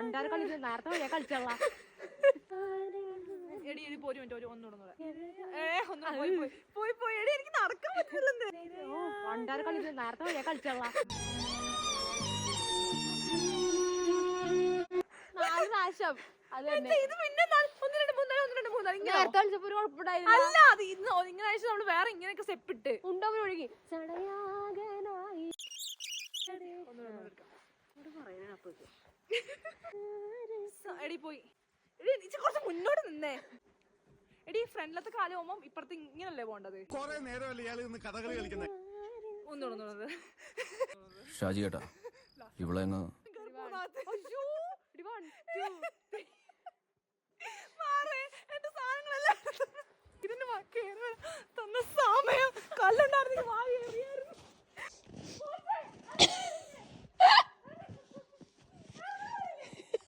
പണ്ടാര കളി നേരത്തെ വഴിയാ കളിച്ചോളാ. എടി എടി പോരും ഒന്നുകൂടെ പോയി എടി എനിക്ക് നടക്കാൻ പറ്റില്ലെന്ന്. പണ്ടാര കളി നേരത്തെ വഴിയാ കളിച്ചോളാ. 4 പ്രാവശ്യം അത് തന്നെ. ഇത് പിന്നെ 1 2 3 നേരത്തെ കളിച്ചപ്പോ ഒരു കുഴപ്പമുണ്ടായില്ല. അല്ല അത് ഇന്ന് ഇങ്ങനെ അയച്ചു നമ്മള് വേറെ ഇങ്ങനെയൊക്കെ സ്റ്റെപ്പ് ഇട്ട് ഉണ്ടവർ ഒഴുകി എടി പോയി എടി കുറച്ച് മുന്നോട്ട് നിന്നേ. എടി ഫ്രണ്ടിലത്തെ കാലം പോകുമ്പോ ഇപ്പുറത്ത് ഇങ്ങനല്ലേ പോണ്ടത്. ഒന്നുകൂടെ ഷാജി ചേട്ടാ ഇവിടെ എന്റെ സാധനങ്ങളെല്ലാം ഇതിന് തന്ന സമയം കല്ലുണ്ടായിരുന്നെങ്കിൽ